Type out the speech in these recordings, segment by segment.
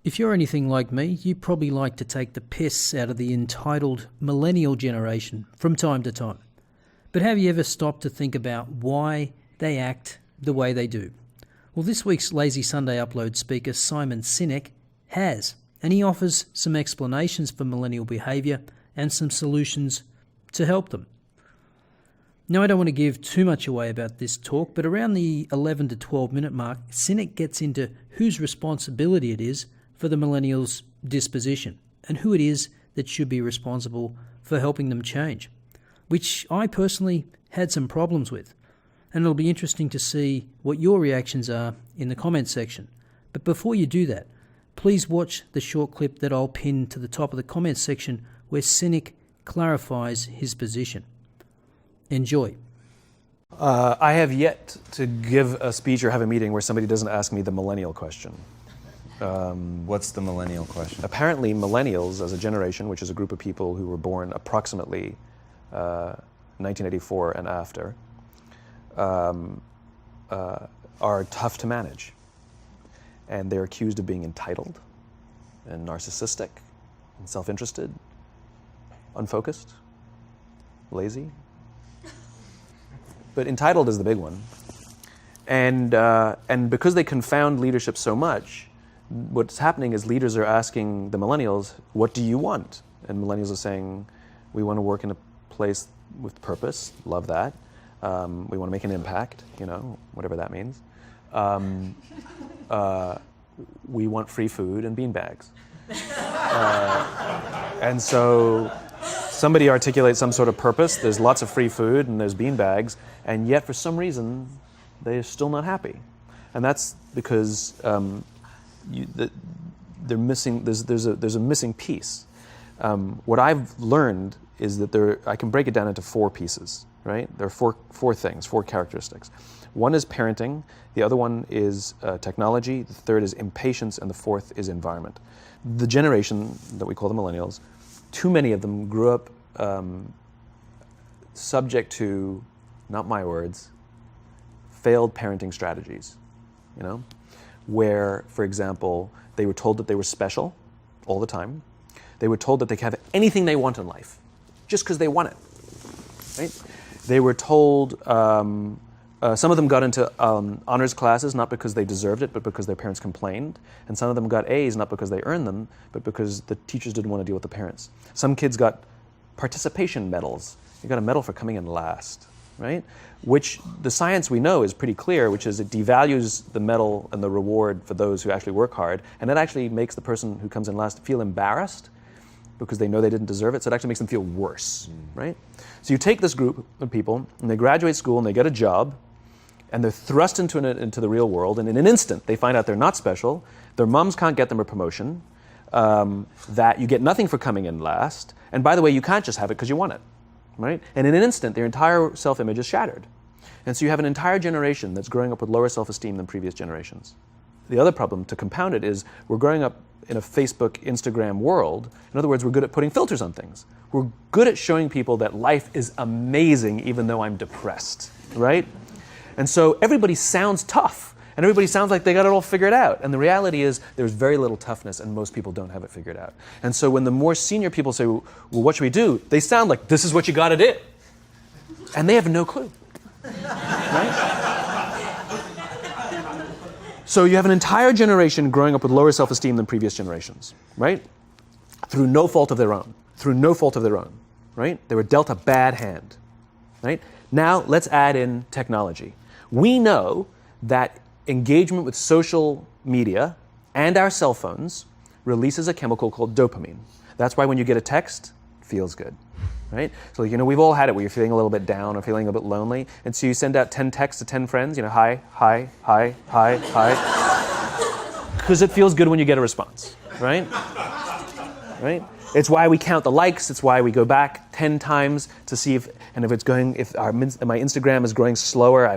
If you're anything like me, you probably like to take the piss out of the entitled Millennial generation from time to time. But have you ever stopped to think about why they act the way they do? Well, this week's Lazy Sunday Upload speaker, Simon Sinek, has, and he offers some explanations for millennial behaviour and some solutions to help them. Now, I don't want to give too much away about this talk, but around the 11 to 12 minute mark, Sinek gets into whose responsibility it is for the millennials' disposition and who it is that should be responsible for helping them change, which I personally had some problems with. And it'll be interesting to see what your reactions are in the comments section. But before you do that, please watch the short clip that I'll pin to the top of the comments section where Sinek clarifies his position. Enjoy. I have yet to give a speech or have a meeting where somebody doesn't ask me the millennial question. What's the millennial question? Apparently, millennials as a generation, which is a group of people who were born approximately 1984 and after, are tough to manage. And they're accused of being entitled and narcissistic and self-interested, unfocused, lazy. But entitled is the big one. And because they confound leadership so much, what's happening is leaders are asking the millennials, what do you want? And millennials are saying, we want to work in a place with purpose, love that. We want to make an impact, whatever that means. We want free food and beanbags. And so somebody articulates some sort of purpose, there's lots of free food and there's beanbags, and yet for some reason, they're still not happy. And that's because they're missing. There's a missing piece. What I've learned is that I can break it down into four pieces. Right? There are four things, four characteristics. One is parenting. The other one is technology. The third is impatience, and the fourth is environment. The generation that we call the millennials, too many of them grew up subject to, not my words, failed parenting strategies. Where, for example, they were told that they were special all the time. They were told that they could have anything they want in life, just because they want it, right? They were told, some of them got into honors classes, not because they deserved it, but because their parents complained. And some of them got A's, not because they earned them, but because the teachers didn't want to deal with the parents. Some kids got participation medals. You got a medal for coming in last, right? Which the science we know is pretty clear, which is it devalues the medal and the reward for those who actually work hard. And it actually makes the person who comes in last feel embarrassed because they know they didn't deserve it. So it actually makes them feel worse, right? So you take this group of people and they graduate school and they get a job and they're thrust into the real world, and in an instant they find out they're not special, their moms can't get them a promotion, that you get nothing for coming in last, and by the way, you can't just have it because you want it, right? And in an instant, their entire self-image is shattered. And so you have an entire generation that's growing up with lower self-esteem than previous generations. The other problem, to compound it, is we're growing up in a Facebook, Instagram world. In other words, we're good at putting filters on things. We're good at showing people that life is amazing even though I'm depressed, right? And so everybody sounds tough, and everybody sounds like they got it all figured out. And the reality is there's very little toughness, and most people don't have it figured out. And so when the more senior people say, well, what should we do? They sound like, this is what you got to do. And they have no clue, right? So you have an entire generation growing up with lower self-esteem than previous generations, right? Through no fault of their own, right? They were dealt a bad hand, right? Now let's add in technology. We know that engagement with social media and our cell phones releases a chemical called dopamine. That's why when you get a text, it feels good, right? So, we've all had it where you're feeling a little bit down or feeling a bit lonely, and so you send out 10 texts to 10 friends, hi, hi, hi, hi, hi, because it feels good when you get a response, right? Right? It's why we count the likes. It's why we go back 10 times to see if my Instagram is growing slower,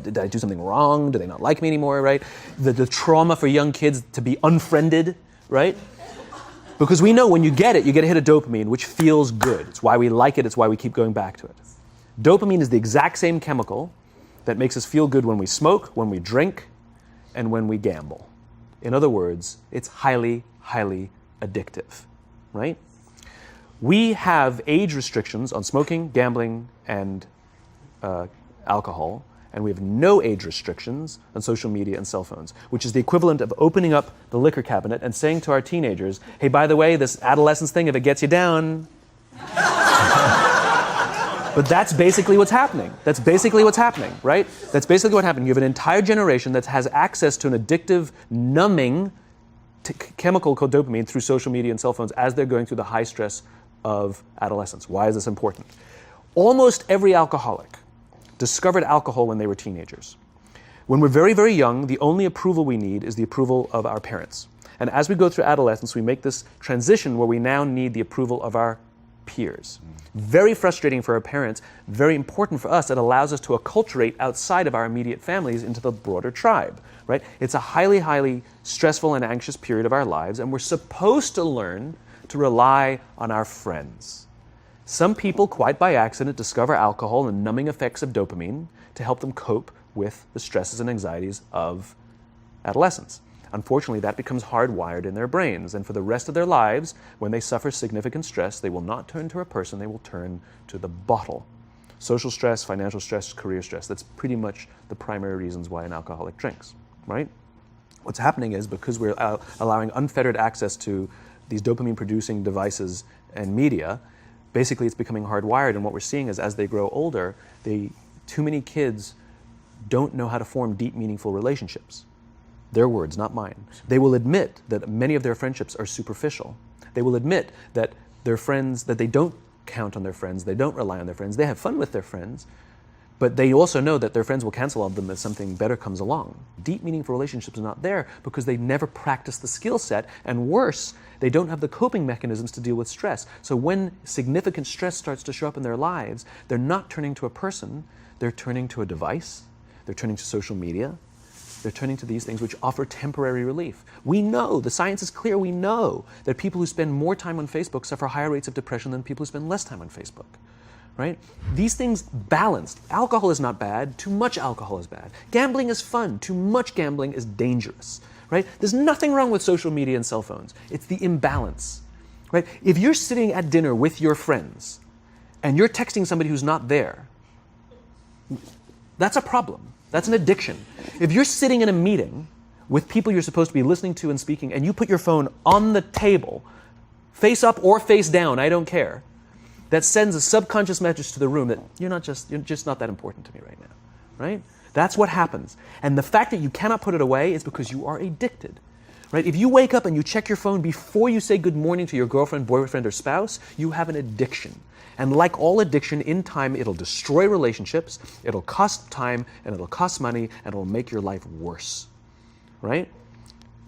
did I do something wrong? Do they not like me anymore, right? The trauma for young kids to be unfriended, right? Because we know when you get a hit of dopamine, which feels good. It's why we like it. It's why we keep going back to it. Dopamine is the exact same chemical that makes us feel good when we smoke, when we drink, and when we gamble, In other words, it's highly, highly addictive, right? We have age restrictions on smoking, gambling, and alcohol, and we have no age restrictions on social media and cell phones, which is the equivalent of opening up the liquor cabinet and saying to our teenagers, hey, by the way, this adolescence thing, if it gets you down. But that's basically what's happening. That's basically what's happening, right? That's basically what happened. You have an entire generation that has access to an addictive, numbing chemical called dopamine through social media and cell phones as they're going through the high stress of adolescence. Why is this important? Almost every alcoholic discovered alcohol when they were teenagers. When we're very, very young, the only approval we need is the approval of our parents. And as we go through adolescence, we make this transition where we now need the approval of our peers. Very frustrating for our parents, very important for us. It allows us to acculturate outside of our immediate families into the broader tribe, right? It's a highly, highly stressful and anxious period of our lives, and we're supposed to learn to rely on our friends. Some people, quite by accident, discover alcohol and numbing effects of dopamine to help them cope with the stresses and anxieties of adolescence. Unfortunately, that becomes hardwired in their brains, and for the rest of their lives, when they suffer significant stress, they will not turn to a person, they will turn to the bottle. Social stress, financial stress, career stress, that's pretty much the primary reasons why an alcoholic drinks, right? What's happening is because we're allowing unfettered access to these dopamine-producing devices and media, basically it's becoming hardwired, and what we're seeing is as they grow older, too many kids don't know how to form deep, meaningful relationships. Their words, not mine. They will admit that many of their friendships are superficial. They will admit that their friends, that they don't count on their friends, they don't rely on their friends, they have fun with their friends, but they also know that their friends will cancel on them if something better comes along. Deep, meaningful relationships are not there because they never practice the skill set, and worse, they don't have the coping mechanisms to deal with stress. So when significant stress starts to show up in their lives, they're not turning to a person, they're turning to a device, they're turning to social media, they're turning to these things which offer temporary relief. We know, the science is clear, we know that people who spend more time on Facebook suffer higher rates of depression than people who spend less time on Facebook, right? These things balanced. Alcohol is not bad, too much alcohol is bad. Gambling is fun, too much gambling is dangerous, right? There's nothing wrong with social media and cell phones. It's the imbalance, right? If you're sitting at dinner with your friends and you're texting somebody who's not there, that's a problem. That's an addiction. If you're sitting in a meeting with people you're supposed to be listening to and speaking, and you put your phone on the table, face up or face down, I don't care, that sends a subconscious message to the room that you're just not that important to me right now, right? That's what happens. And the fact that you cannot put it away is because you are addicted, right? If you wake up and you check your phone before you say good morning to your girlfriend, boyfriend, or spouse, you have an addiction. And like all addiction, in time, it'll destroy relationships, it'll cost time, and it'll cost money, and it'll make your life worse, right?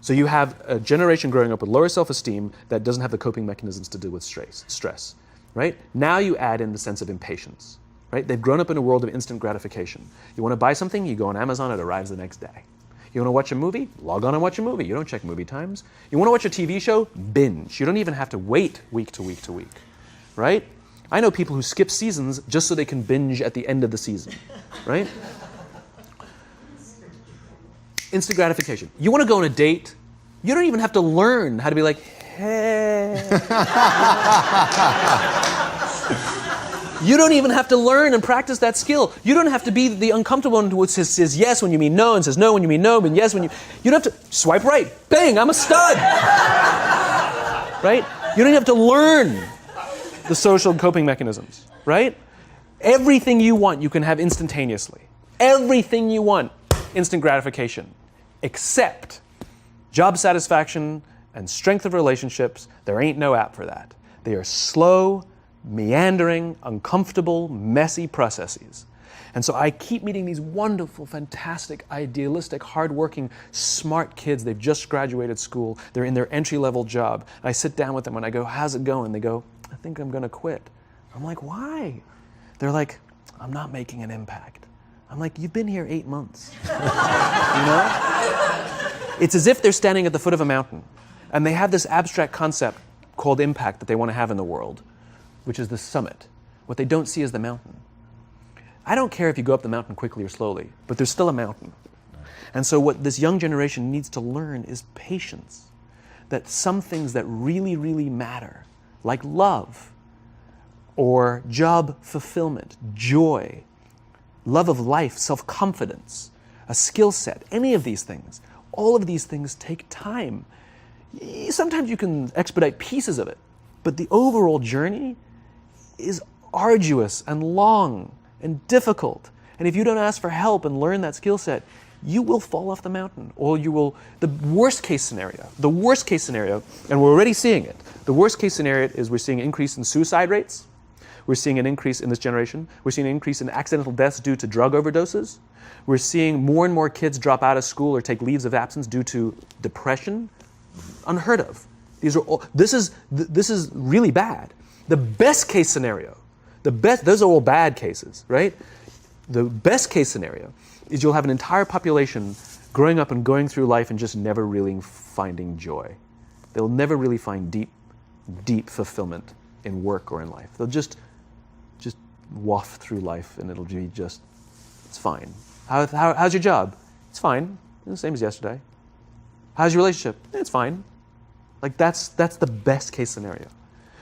So you have a generation growing up with lower self-esteem that doesn't have the coping mechanisms to deal with stress, right? Now you add in the sense of impatience, right? They've grown up in a world of instant gratification. You want to buy something, you go on Amazon, it arrives the next day. You want to watch a movie? Log on and watch a movie. You don't check movie times. You want to watch a TV show? Binge. You don't even have to wait week to week to week, right? I know people who skip seasons just so they can binge at the end of the season, right? Instant gratification. You want to go on a date? You don't even have to learn how to be like, hey. You don't even have to learn and practice that skill. You don't have to be the uncomfortable one who says yes when you mean no and says no when you mean no and yes when you... You don't have to swipe right. Bang, I'm a stud. Right? You don't have to learn the social coping mechanisms, right? Everything you want, you can have instantaneously. Everything you want, instant gratification. Except job satisfaction and strength of relationships, there ain't no app for that. They are slow, meandering, uncomfortable, messy processes. And so I keep meeting these wonderful, fantastic, idealistic, hardworking, smart kids. They've just graduated school. They're in their entry-level job. I sit down with them and I go, how's it going? They go, I think I'm going to quit. I'm like, why? They're like, I'm not making an impact. I'm like, you've been here 8 months. You know? It's as if they're standing at the foot of a mountain and they have this abstract concept called impact that they want to have in the world, which is the summit. What they don't see is the mountain. I don't care if you go up the mountain quickly or slowly, but there's still a mountain. And so what this young generation needs to learn is patience. That some things that really, really matter, like love, or job fulfillment, joy, love of life, self-confidence, a skill set, any of these things, all of these things take time. Sometimes you can expedite pieces of it, but the overall journey is arduous and long and difficult. And if you don't ask for help and learn that skill set, you will fall off the mountain, or you will, the worst case scenario, and we're already seeing it, the worst case scenario is we're seeing an increase in suicide rates, we're seeing an increase in this generation, we're seeing an increase in accidental deaths due to drug overdoses, we're seeing more and more kids drop out of school or take leaves of absence due to depression, unheard of. These are all, this is really bad. The best case scenario, those are all bad cases, right? The best case scenario is you'll have an entire population growing up and going through life and just never really finding joy. They'll never really find deep fulfillment in work or in life. They'll just waft through life and it'll be just, it's fine. How's your job? It's fine. It's the same as yesterday. How's your relationship? It's fine. Like that's the best case scenario.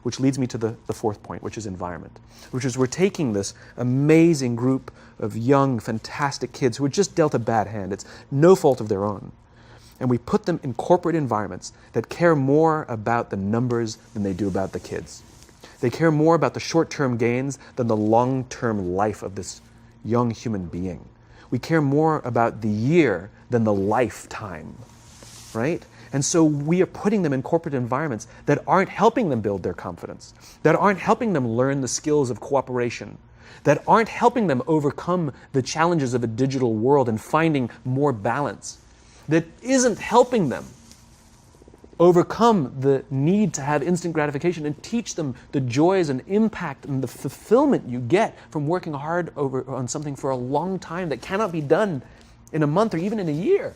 Which leads me to the fourth point, which is environment. Which is we're taking this amazing group of young, fantastic kids who were just dealt a bad hand. It's no fault of their own. And we put them in corporate environments that care more about the numbers than they do about the kids. They care more about the short-term gains than the long-term life of this young human being. We care more about the year than the lifetime, right? And so we are putting them in corporate environments that aren't helping them build their confidence, that aren't helping them learn the skills of cooperation, that aren't helping them overcome the challenges of a digital world and finding more balance, that isn't helping them overcome the need to have instant gratification and teach them the joys and impact and the fulfillment you get from working hard on something for a long time that cannot be done in a month or even in a year.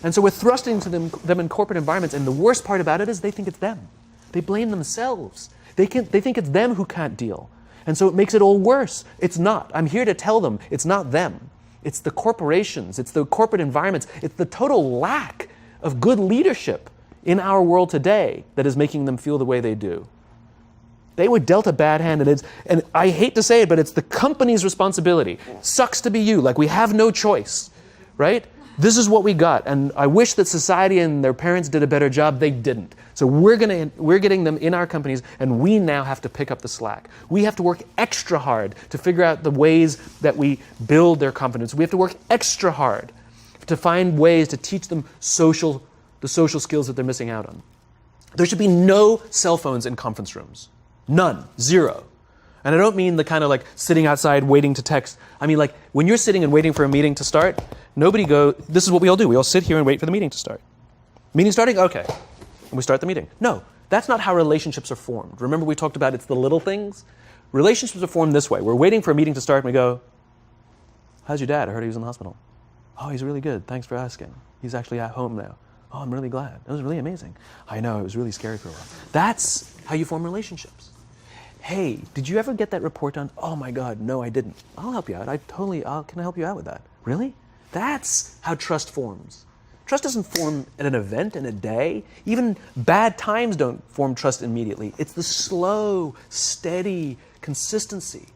And so we're thrusting to them in corporate environments, and the worst part about it is they think it's them. They blame themselves. They think it's them who can't deal. And so it makes it all worse. It's not. I'm here to tell them it's not them. It's the corporations. It's the corporate environments. It's the total lack of good leadership in our world today that is making them feel the way they do. They were dealt a bad hand, and I hate to say it, but it's the company's responsibility. Sucks to be you. Like, we have no choice, right? This is what we got, and I wish that society and their parents did a better job. They didn't. So we're getting them in our companies, and we now have to pick up the slack. We have to work extra hard to figure out the ways that we build their confidence. We have to work extra hard to find ways to teach them the social skills that they're missing out on. There should be no cell phones in conference rooms. None. Zero. And I don't mean the kind of like sitting outside waiting to text. I mean like when you're sitting and waiting for a meeting to start, this is what we all do. We all sit here and wait for the meeting to start. Meeting starting? Okay. And we start the meeting. No, that's not how relationships are formed. Remember we talked about it's the little things? Relationships are formed this way. We're waiting for a meeting to start and we go, how's your dad? I heard he was in the hospital. Oh, he's really good. Thanks for asking. He's actually at home now. Oh, I'm really glad. It was really amazing. I know, it was really scary for a while. That's how you form relationships. Hey, did you ever get that report done? Oh my God, no, I didn't. I'll help you out. Can I help you out with that? Really? That's how trust forms. Trust doesn't form at an event in a day. Even bad times don't form trust immediately. It's the slow, steady consistency.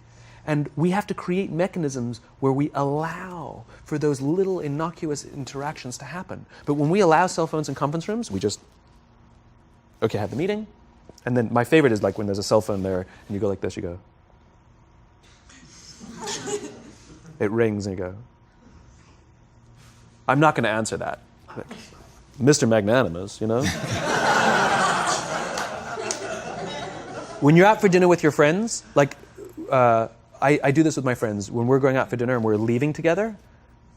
And we have to create mechanisms where we allow for those little innocuous interactions to happen. But when we allow cell phones in conference rooms, we just, okay, have the meeting. And then my favorite is like when there's a cell phone there and you go like this, you go. It rings and you go. I'm not going to answer that. Like, Mr. Magnanimous, you know? When you're out for dinner with your friends, like I do this with my friends. When we're going out for dinner and we're leaving together,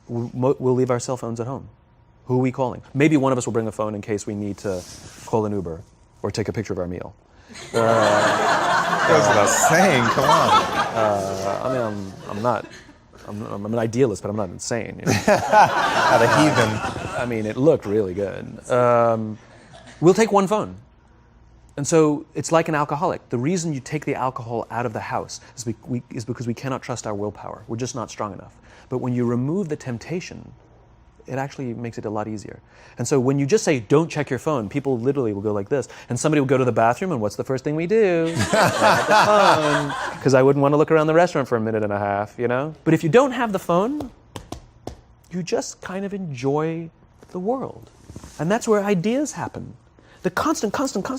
we'll leave our cell phones at home. Who are we calling? Maybe one of us will bring a phone in case we need to call an Uber or take a picture of our meal. That goes without saying, come on. I'm an idealist, but I'm not insane. You know? Not a heathen. I mean, it looked really good. We'll take one phone. And so it's like an alcoholic. The reason you take the alcohol out of the house is because we cannot trust our willpower. We're just not strong enough. But when you remove the temptation, it actually makes it a lot easier. And so when you just say, don't check your phone, people literally will go like this. And somebody will go to the bathroom, and what's the first thing we do? Grab the phone. Because I wouldn't want to look around the restaurant for a minute and a half, you know? But if you don't have the phone, you just kind of enjoy the world. And that's where ideas happen. The constant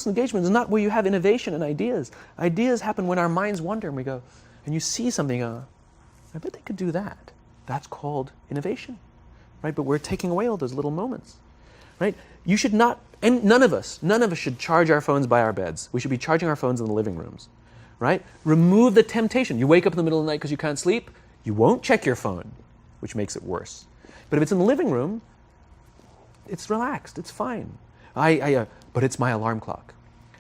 engagement is not where you have innovation and ideas. Ideas happen when our minds wander and we go, and you see something, I bet they could do that. That's called innovation, right? But we're taking away all those little moments, right? You should not, and none of us should charge our phones by our beds. We should be charging our phones in the living rooms, right? Remove the temptation. You wake up in the middle of the night because you can't sleep, you won't check your phone, which makes it worse. But if it's in the living room, it's relaxed, it's fine. But it's my alarm clock.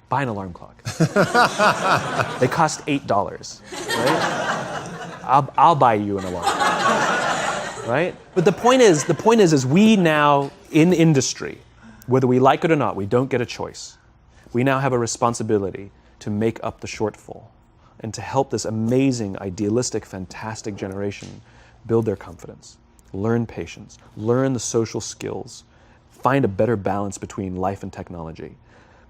Buy an alarm clock. They cost $8, right? I'll buy you an alarm, right? But the point is we now, in industry, whether we like it or not, we don't get a choice. We now have a responsibility to make up the shortfall and to help this amazing, idealistic, fantastic generation build their confidence, learn patience, learn the social skills, find a better balance between life and technology.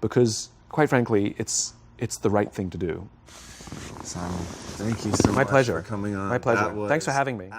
Because, quite frankly, it's the right thing to do. Simon, thank you so much My pleasure. for coming on. My pleasure. Thanks for having me.